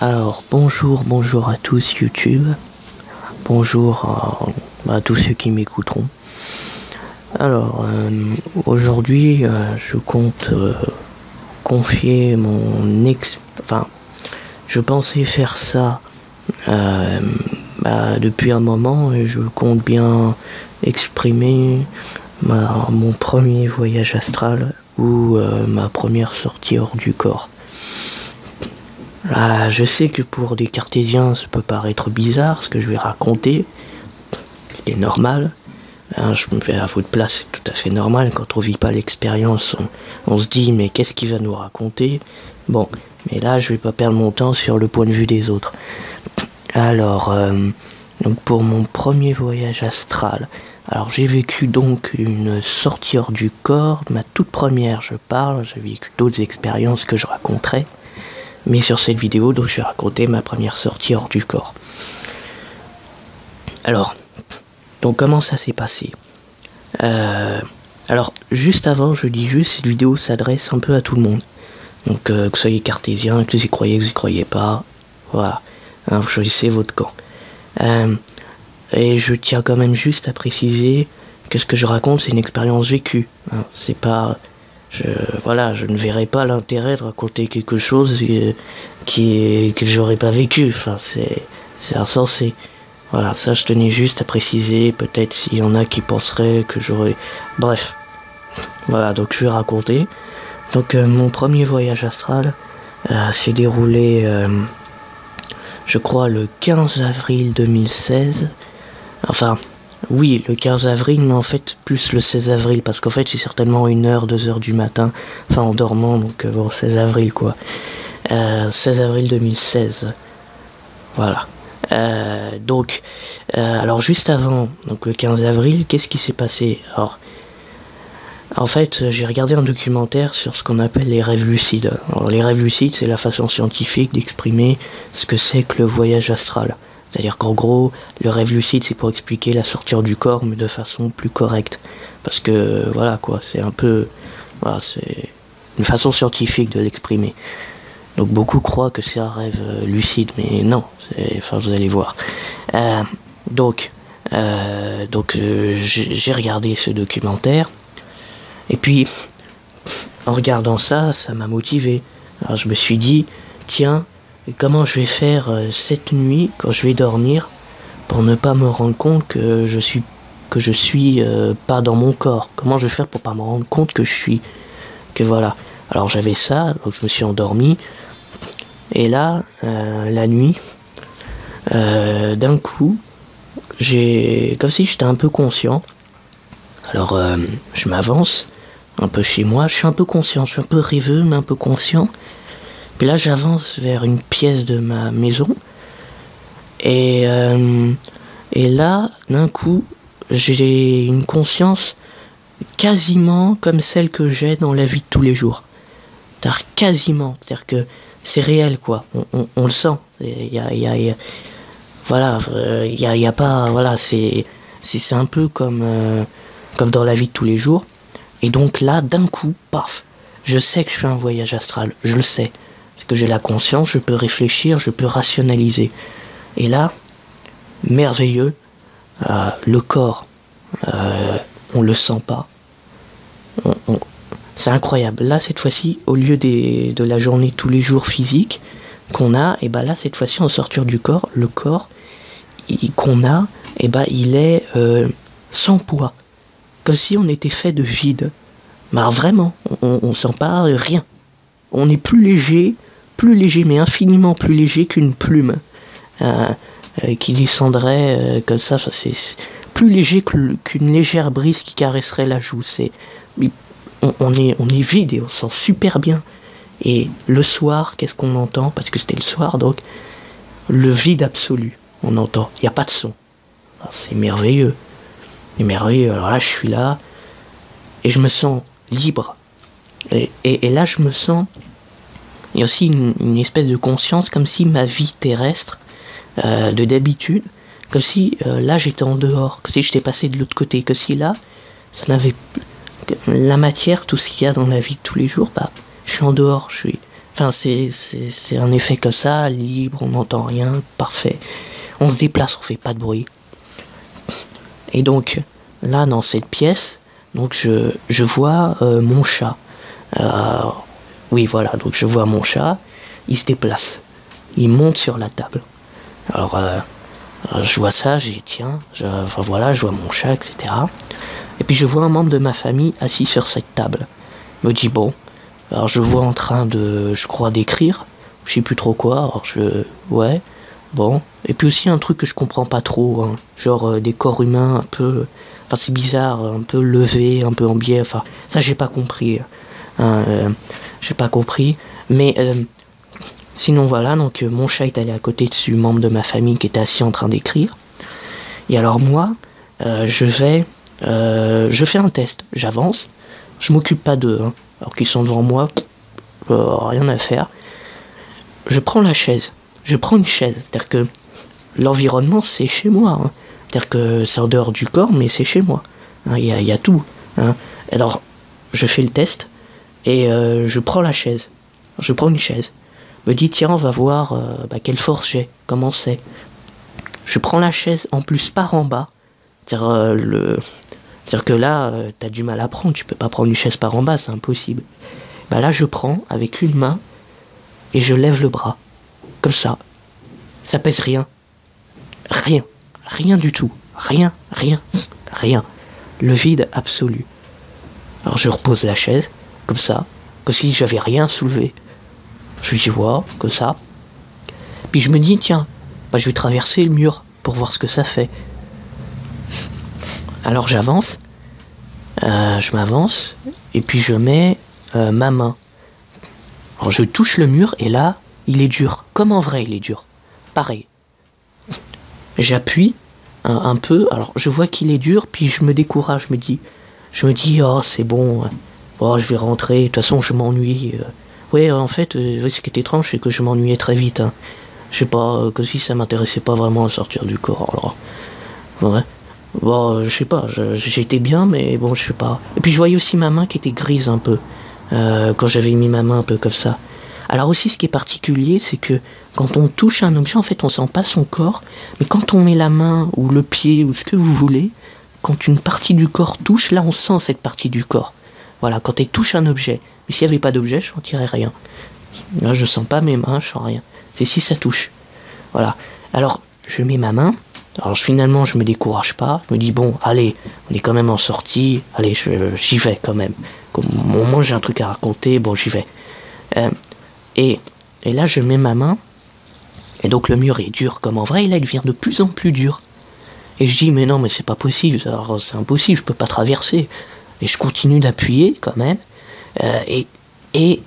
Alors bonjour à tous YouTube, bonjour à tous ceux qui m'écouteront. Alors aujourd'hui je compte confier je pensais faire ça depuis un moment et je compte bien exprimer mon premier voyage astral ou ma première sortie hors du corps. Je sais que pour des cartésiens ça peut paraître bizarre ce que je vais raconter, ce qui est normal. Je me mets à votre place, c'est tout à fait normal. Quand on vit pas l'expérience, on se dit mais qu'est-ce qu'il va nous raconter? Bon, mais là je vais pas perdre mon temps sur le point de vue des autres. Alors, donc pour mon premier voyage astral, alors j'ai vécu donc une sortie hors du corps, ma toute première je parle, j'ai vécu d'autres expériences que je raconterai. Mais sur cette vidéo, donc je vais raconter ma première sortie hors du corps. Alors, donc comment ça s'est passé? Alors, juste avant, je dis juste, cette vidéo s'adresse un peu à tout le monde. Donc, que vous soyez cartésien, que vous y croyez pas, voilà. Hein, vous choisissez votre camp. Et je tiens quand même juste à préciser que ce que je raconte, c'est une expérience vécue. Hein, c'est pas... je ne verrai pas l'intérêt de raconter quelque chose que j'aurais pas vécu. Enfin, c'est insensé. Voilà, ça je tenais juste à préciser. Peut-être s'il y en a qui penseraient que j'aurais... Bref. Voilà, donc je vais raconter. Donc mon premier voyage astral s'est déroulé, je crois, le 15 avril 2016. Enfin... Oui, le 15 avril, mais en fait, plus le 16 avril, parce qu'en fait, c'est certainement 1h, 2h du matin, enfin, en dormant, donc bon, 16 avril, quoi. 16 avril 2016. Voilà. Alors, juste avant, donc le 15 avril, qu'est-ce qui s'est passé? Alors, en fait, j'ai regardé un documentaire sur ce qu'on appelle les rêves lucides. Alors, les rêves lucides, c'est la façon scientifique d'exprimer ce que c'est que le voyage astral. C'est-à-dire qu'en gros, le rêve lucide, c'est pour expliquer la sortie du corps, mais de façon plus correcte. Parce que, voilà, quoi, c'est un peu... Voilà, c'est une façon scientifique de l'exprimer. Donc beaucoup croient que c'est un rêve lucide, mais non, enfin, vous allez voir. J'ai regardé ce documentaire, et puis, en regardant ça, ça m'a motivé. Alors je me suis dit, tiens... Et comment je vais faire cette nuit quand je vais dormir pour ne pas me rendre compte que je suis pas dans mon corps? Comment je vais faire pour pas me rendre compte que voilà. Alors j'avais ça, donc je me suis endormi. Et là, la nuit, d'un coup, comme si j'étais un peu conscient. Alors je m'avance un peu chez moi, je suis un peu conscient, je suis un peu rêveux mais un peu conscient. Puis là, j'avance vers une pièce de ma maison. Et là, d'un coup, j'ai une conscience quasiment comme celle que j'ai dans la vie de tous les jours. C'est-à-dire quasiment. C'est-à-dire que c'est réel, quoi. On le sent. Voilà, il y a pas... Voilà, c'est un peu comme dans la vie de tous les jours. Et donc là, d'un coup, paf, je sais que je fais un voyage astral. Je le sais. Parce que j'ai la conscience, je peux réfléchir, je peux rationaliser. Et là, merveilleux, le corps, on le sent pas. C'est incroyable. Là, cette fois-ci, au lieu de la journée tous les jours physique qu'on a, et ben là, cette fois-ci, en sortir du corps, le corps qu'on a, et ben il est sans poids. Comme si on était fait de vide. Mais alors, vraiment, on sent pas rien. On est plus léger, mais infiniment plus léger qu'une plume qui descendrait comme ça. C'est plus léger qu'une légère brise qui caresserait la joue. On est vide et on sent super bien. Et le soir, qu'est-ce qu'on entend? Parce que c'était le soir, donc le vide absolu. On entend. Il n'y a pas de son. C'est merveilleux. C'est merveilleux. Alors là, je suis là et je me sens libre. Et là, je me sens... Il y a aussi une espèce de conscience, comme si ma vie terrestre, de d'habitude, comme si là j'étais en dehors, comme si j'étais passé de l'autre côté, comme si là, ça n'avait plus... La matière, tout ce qu'il y a dans la vie de tous les jours, je suis en dehors, je Enfin, c'est un effet comme ça, libre, on n'entend rien, parfait. On se déplace, on fait pas de bruit. Et donc, là, dans cette pièce, donc je vois mon chat. Oui, voilà, donc je vois mon chat, il se déplace. Il monte sur la table. Alors, je vois ça, j'ai dit, tiens, enfin voilà, je vois mon chat, etc. Et puis je vois un membre de ma famille assis sur cette table. Je me dis, bon, alors je vois en train de, je crois, d'écrire, je sais plus trop quoi, alors ouais, bon. Et puis aussi un truc que je comprends pas trop, hein, genre des corps humains un peu, enfin c'est bizarre, un peu levés, un peu en biais, enfin ça j'ai pas compris, hein, j'ai pas compris, mais sinon voilà, donc mon chat est allé à côté du membre de ma famille qui était assis en train d'écrire, et alors moi, je fais un test, j'avance, je m'occupe pas d'eux, hein. Alors qu'ils sont devant moi, rien à faire. Je prends la chaise, je prends une chaise, c'est-à-dire que l'environnement c'est chez moi, hein. C'est-à-dire que c'est en dehors du corps, mais c'est chez moi. Il y a tout. Hein. Alors, je fais le test et je prends la chaise, je prends une chaise. Me dis tiens, on va voir quelle force j'ai, comment c'est. Je prends la chaise en plus par en bas, c'est-à-dire que là, t'as du mal à prendre, tu peux pas prendre une chaise par en bas, c'est impossible. Bah là, je prends avec une main et je lève le bras, comme ça. Ça pèse rien. Rien. Rien du tout. Rien. Le vide absolu. Alors je repose la chaise, comme ça, comme si j'avais rien soulevé. Je lui dis, wow, comme ça. Puis je me dis, tiens, je vais traverser le mur pour voir ce que ça fait. Alors j'avance, je m'avance, et puis je mets ma main. Alors je touche le mur, et là, il est dur. Comme en vrai, il est dur. Pareil. J'appuie un peu, alors je vois qu'il est dur, puis je me décourage, je me dis, oh c'est bon, oh, je vais rentrer, de toute façon je m'ennuie. Ouais, en fait, ce qui est étrange, c'est que je m'ennuyais très vite. Hein. Je sais pas, comme si ça m'intéressait pas vraiment à sortir du corps, alors... Ouais. Bon, je sais pas, j'étais bien, mais bon, je sais pas. Et puis je voyais aussi ma main qui était grise un peu, quand j'avais mis ma main un peu comme ça. Alors aussi, ce qui est particulier, c'est que quand on touche un objet, en fait, on sent pas son corps, mais quand on met la main ou le pied ou ce que vous voulez, quand une partie du corps touche, là, on sent cette partie du corps. Voilà, quand elle touche un objet. Mais s'il n'y avait pas d'objet, je sentirais rien. Là, je sens pas mes mains, je sens rien. C'est si ça touche. Voilà. Alors, je mets ma main. Alors finalement, je me décourage pas. Je me dis, bon, allez, on est quand même en sortie. Allez, j'y vais quand même. Comme au moins j'ai un truc à raconter, bon, j'y vais. Et là, je mets ma main. Et donc le mur est dur comme en vrai. Et là, il devient de plus en plus dur. Et je dis, mais non, mais c'est pas possible. Alors, c'est impossible, je peux pas traverser. Et je continue d'appuyer quand même. Et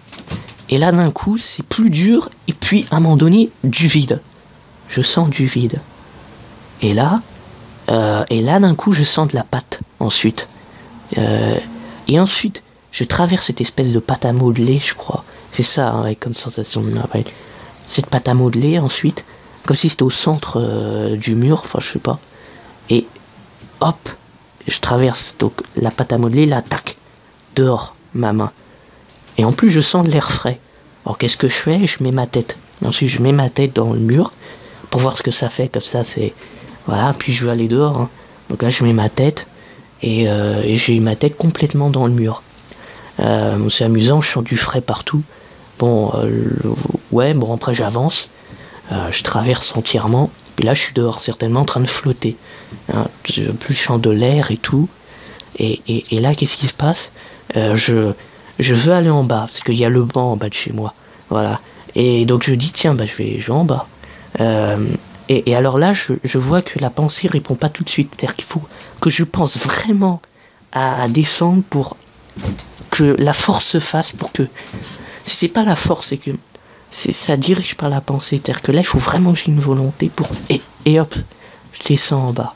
là, d'un coup, c'est plus dur. Et puis, à un moment donné, du vide. Je sens du vide. Et là, d'un coup, je sens de la pâte, ensuite. Et ensuite, je traverse cette espèce de pâte à modeler, je crois. C'est ça, hein, comme sensation de travail. Cette pâte à modeler, ensuite, comme si c'était au centre du mur, enfin, je sais pas. Et hop, je traverse donc la pâte à modeler, là, tac, dehors, ma main. Et en plus, je sens de l'air frais. Alors, qu'est-ce que je fais? Je mets ma tête. Ensuite, je mets ma tête dans le mur pour voir ce que ça fait, comme ça, c'est... Voilà, puis je vais aller dehors. Hein. Donc là, je mets ma tête et j'ai ma tête complètement dans le mur. C'est amusant, je sens du frais partout. Bon, ouais, bon, après j'avance. Je traverse entièrement. Puis là, je suis dehors, certainement en train de flotter. Hein. Plus je sens de l'air et tout. Et là, qu'est-ce qui se passe? Je veux aller en bas, parce qu'il y a le banc en bas de chez moi. Voilà. Et donc je dis, tiens, je vais en bas. Et alors là, je vois que la pensée répond pas tout de suite. C'est-à-dire qu'il faut que je pense vraiment à descendre pour que la force se fasse, pour que... Si c'est pas la force, c'est que ça dirige par la pensée. C'est-à-dire que là, il faut vraiment que j'ai une volonté pour... Et hop, je descends en bas.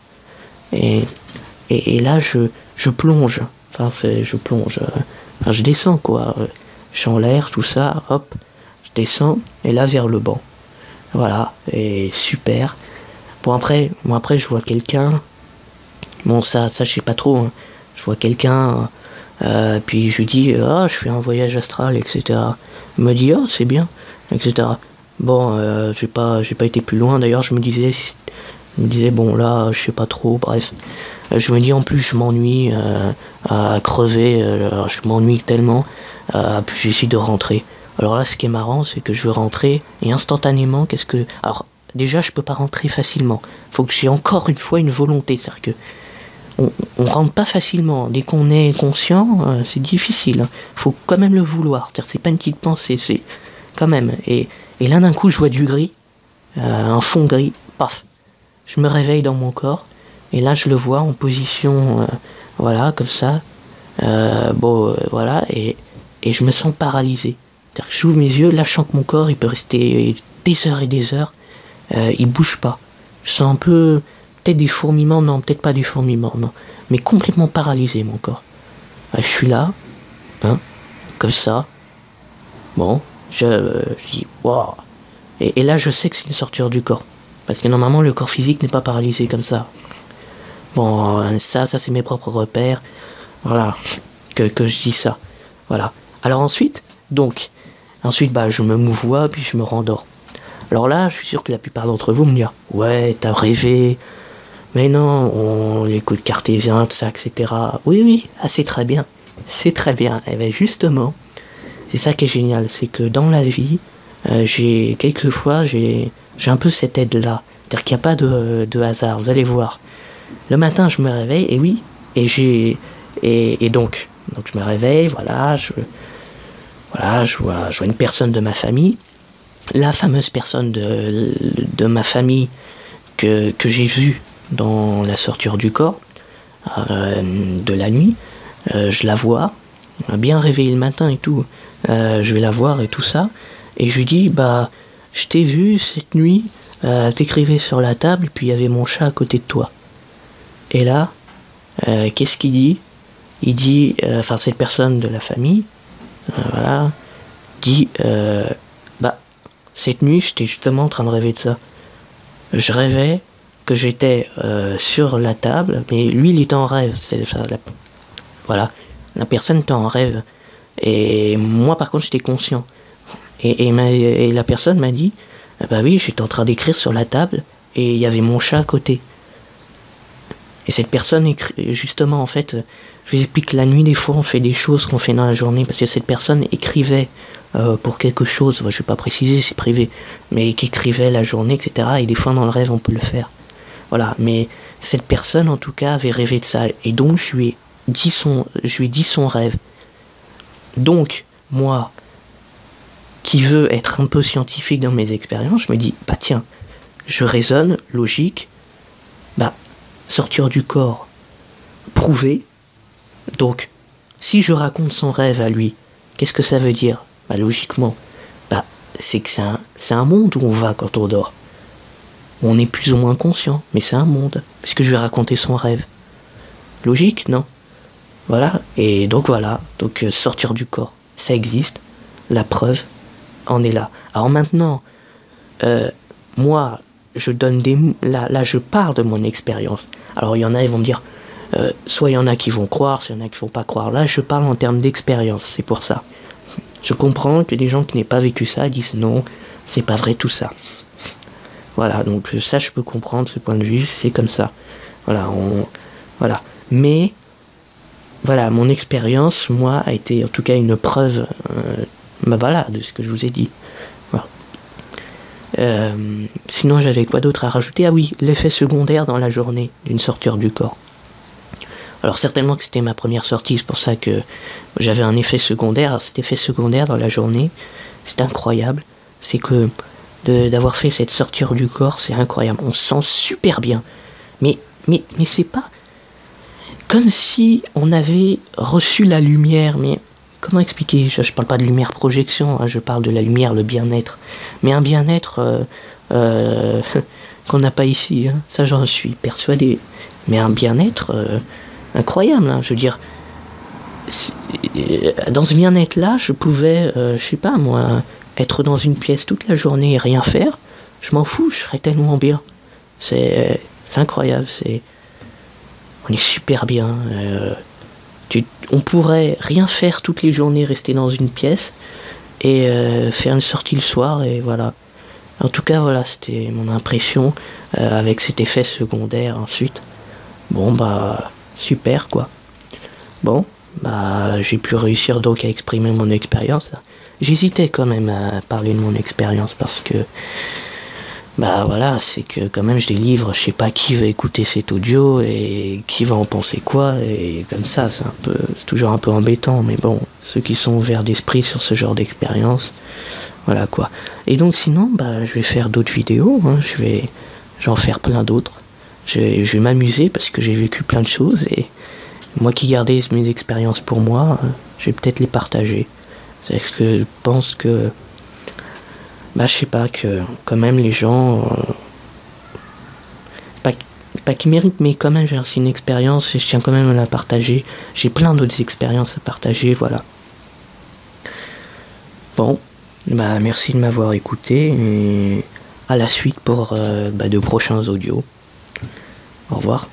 Et là, je plonge. Enfin, je plonge. Enfin, je descends, quoi. Je suis en l'air, tout ça, hop. Je descends, et là, vers le banc. Voilà, et super. Bon, après, je vois quelqu'un. Bon, ça je sais pas trop. Hein. Je vois quelqu'un Puis je lui dis, ah, je fais un voyage astral, etc. Il me dit, oh, c'est bien, etc. Bon, j'ai pas été plus loin. D'ailleurs, je me disais, bon, là, je sais pas trop, bref. Je me dis, en plus, je m'ennuie à crever, je m'ennuie tellement, puis j'essaie de rentrer. Alors là, ce qui est marrant, c'est que je veux rentrer, et instantanément, alors, déjà, je peux pas rentrer facilement. Faut que j'ai encore une fois une volonté, c'est-à-dire que on rentre pas facilement. Dès qu'on est conscient, c'est difficile. Hein. Faut quand même le vouloir. C'est-à-dire, c'est pas une petite pensée, c'est quand même. Et là, d'un coup, je vois du gris, un fond gris, paf. Je me réveille dans mon corps, et là, je le vois en position, voilà, comme ça. Voilà, et je me sens paralysé. C'est-à-dire que j'ouvre mes yeux, là, je sens que mon corps, il peut rester des heures et des heures. Il bouge pas. Je sens un peu, peut-être des fourmillements, non, peut-être pas des fourmillements, non. Mais complètement paralysé, mon corps. Je suis là, hein, comme ça. Bon, je dis, waouh. Et là, je sais que c'est une sortie du corps. Parce que normalement, le corps physique n'est pas paralysé comme ça. Bon, ça c'est mes propres repères. Voilà, que je dis ça. Voilà. Alors ensuite, je me mouvoie, puis je me rendors. Alors là, je suis sûr que la plupart d'entre vous me diront, ouais, t'as rêvé. Mais non, on écoute cartésien, tout ça, etc. Oui, c'est très bien. C'est très bien. Et bien justement, c'est ça qui est génial. C'est que dans la vie, quelquefois, j'ai un peu cette aide-là. C'est-à-dire qu'il n'y a pas de hasard. Vous allez voir. Le matin, je me réveille, et oui, et donc je me réveille, voilà, je vois une personne de ma famille, la fameuse personne de ma famille que j'ai vue dans la sorture du corps, de la nuit, je la vois, bien réveillée le matin et tout, je vais la voir et tout ça, et je lui dis, je t'ai vu cette nuit, t'écrivais sur la table, et puis il y avait mon chat à côté de toi. Et là, qu'est-ce qu'il dit ? Il dit, cette personne de la famille, voilà, dit, cette nuit, j'étais justement en train de rêver de ça. Je rêvais que j'étais sur la table, mais lui, il était en rêve. Voilà, la personne était en rêve. Et moi, par contre, j'étais conscient. Et la personne m'a dit, oui, j'étais en train d'écrire sur la table, et il y avait mon chat à côté. Et cette personne, justement, en fait, je vous explique que la nuit, des fois, on fait des choses qu'on fait dans la journée, parce que cette personne écrivait pour quelque chose, je ne vais pas préciser, c'est privé, mais qui écrivait la journée, etc. Et des fois, dans le rêve, on peut le faire. Voilà, mais cette personne, en tout cas, avait rêvé de ça. Et donc, je lui ai dit son rêve. Donc, moi, qui veux être un peu scientifique dans mes expériences, je me dis, tiens, je raisonne, logique, sortir du corps, prouvé. Donc, si je raconte son rêve à lui, qu'est-ce que ça veut dire ? Logiquement, c'est que c'est un monde où on va quand on dort. On est plus ou moins conscient, mais c'est un monde, puisque je vais raconter son rêve. Logique, non ? Voilà, et donc voilà, sortir du corps, ça existe, la preuve en est là. Alors maintenant, moi, je donne là je parle de mon expérience. Alors il y en a, ils vont me dire, soit il y en a qui vont croire, soit il y en a qui vont pas croire. Là je parle en termes d'expérience, c'est pour ça. Je comprends que des gens qui n'aient pas vécu ça disent non, c'est pas vrai tout ça. Voilà, donc ça je peux comprendre ce point de vue, c'est comme ça. Voilà, Mais, voilà, mon expérience, moi, a été en tout cas une preuve, de ce que je vous ai dit. Sinon j'avais quoi d'autre à rajouter ? Ah oui, l'effet secondaire dans la journée d'une sortie du corps. Alors certainement que c'était ma première sortie, c'est pour ça que j'avais un effet secondaire. Alors, cet effet secondaire dans la journée, c'est incroyable. C'est que d'avoir fait cette sortie du corps, c'est incroyable. On se sent super bien. Mais c'est pas comme si on avait reçu la lumière, mais comment expliquer ? Je parle pas de lumière projection, je parle de la lumière, le bien-être. Mais un bien-être qu'on n'a pas ici, ça j'en suis persuadé. Mais un bien-être incroyable, je veux dire. Dans ce bien-être-là, je pouvais, je sais pas moi, être dans une pièce toute la journée et rien faire. Je m'en fous, je serais tellement bien. C'est incroyable, on est super bien. On pourrait rien faire toutes les journées, rester dans une pièce et faire une sortie le soir et voilà. En tout cas voilà, c'était mon impression avec cet effet secondaire ensuite. Bon bah super quoi. Bon bah j'ai pu réussir donc à exprimer mon expérience. J'hésitais quand même à parler de mon expérience parce que bah voilà, c'est que quand même je délivre, je sais pas qui va écouter cet audio et qui va en penser quoi, et comme ça c'est toujours un peu embêtant, mais bon, ceux qui sont ouverts d'esprit sur ce genre d'expérience, voilà quoi. Et donc sinon, bah je vais faire d'autres vidéos, hein, je vais en faire plein d'autres. Je vais m'amuser parce que j'ai vécu plein de choses et moi qui gardais mes expériences pour moi, je vais peut-être les partager. C'est ce que je pense que bah je sais pas, que quand même les gens pas qu'ils méritent, mais quand même c'est une expérience et je tiens quand même à la partager. J'ai plein d'autres expériences à partager, voilà. Bon, bah merci de m'avoir écouté et à la suite pour de prochains audios. Au revoir.